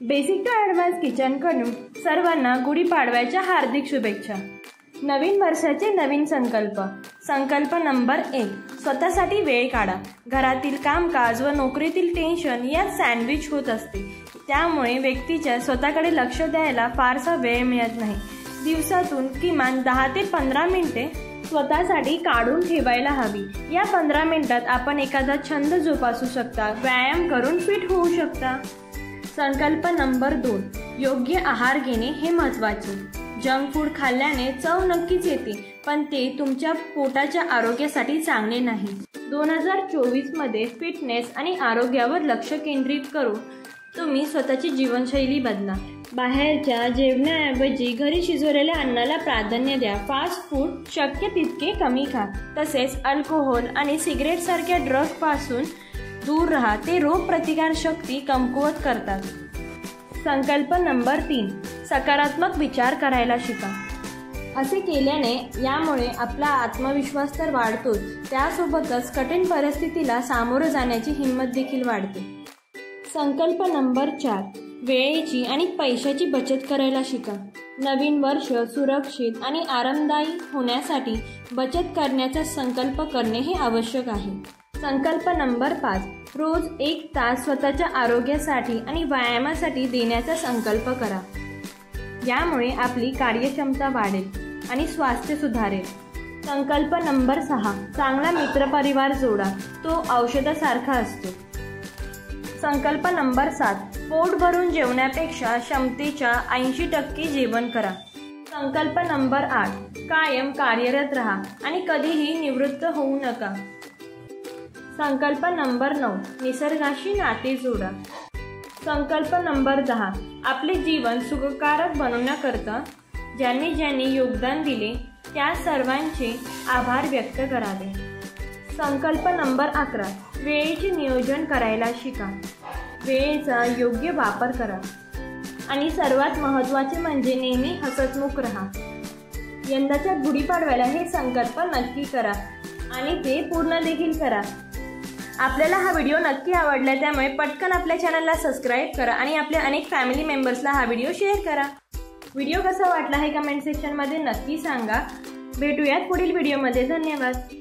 Basic to advance किचनकडून सर्वांना गुढीपाडव्याच्या हार्दिक शुभेच्छा। नवीन वर्षाचे नवीन संकल्प। संकल्प नंबर 1, स्वतःसाठी वेळ काढा। घरातील कामकाज व नोकरीतील टेन्शन यात सँडविच होत असते, त्यामुळे व्यक्तीच्या स्वतःकडे लक्ष द्यायला फारसा वेळ मिळत नाही। दिवसातून किमान 10 ते 15 मिनिटे स्वतःसाठी काढून ठेवायला हवी। या 15 मिनिटात आपण एखादा छंद जोपासू शकता, व्यायाम करून फिट होऊ शकता। संकल्प नंबर 2, योग्य आहार घेणे हे महत्त्वाचे। जंक फूड खाल्ल्याने चव नक्कीच येते, पण ते तुमच्या पोटाच्या आरोग्यासाठी चांगले नाही। 2024 मध्ये फिटनेस आणि आरोग्यावर लक्ष केंद्रित करून तुम्ही स्वतःची जीवनशैली बदला। बाहेरच्या जेवणाऐवजी घरी शिजवलेल्या अन्नाला प्राधान्य द्या। फास्ट फूड शक्य तितके कमी खा। तसेच अल्कोहोल आणि सिगरेट सारख्या ड्रग्जपासून दूर राहा, ते रोग प्रतिकार शक्ती कमकुवत करतात। संकल्प नंबर 3, सकारात्मक विचार करायला शिका। असे केल्याने यामुळे आपला आत्मविश्वास तर वाढतोच, त्यासोबतच कठीण परिस्थितीला सामोरं जाण्याची हिंमत देखील वाढते। संकल्प नंबर 4, वेळेची आणि पैशाची बचत करायला शिका। नवीन वर्ष सुरक्षित आणि आरामदायी होण्यासाठी बचत करण्याचा संकल्प करणे हे आवश्यक आहे। संकल्प नंबर 5, रोज 1 तास स्वतःच्या आरोग्यासाठी आणि व्यायामासाठी देण्याचा संकल्प करा। यामुळे आपली कार्यक्षमता वाढेल आणि स्वास्थ्य सुधारेल। संकल्प नंबर 6, चांगला मित्रपरिवार जोडा, तो औषधासारखा असतो। संकल्प नंबर 7, पोट भरून जेवण्यापेक्षा क्षमतेच्या 80% जेवण करा। संकल्प नंबर 8, कायम कार्यरत राहा आणि कधीही निवृत्त होऊ नका। संकल्प नंबर 9, निसर्गाशी नाते जोडा। संकल्प नंबर 10, आपले जीवन सुखकारक बनवण्याकरता ज्यांनी योगदान दिले त्या सर्वांचे आभार व्यक्त करावे। संकल्प नंबर 11, वेळेचे नियोजन करायला शिका। वेळेचा योग्य वापर करा आणि सर्वात महत्त्वाचे म्हणजे नेहमी हसतमुख राहा। यंदाच्या गुढीपाडव्याला हे संकल्प नक्की करा आणि ते पूर्ण देखील करा। आपल्याला हा व्हिडिओ नक्की आवडला, त्यामुळे पटकन आपल्या चॅनलला सबस्क्राईब करा आणि आपल्या अनेक फॅमिली मेंबर्सला हा व्हिडिओ शेअर करा। व्हिडिओ कसा वाटला हे कमेंट सेक्शनमध्ये नक्की सांगा। भेटूयात पुढील व्हिडिओमध्ये। धन्यवाद।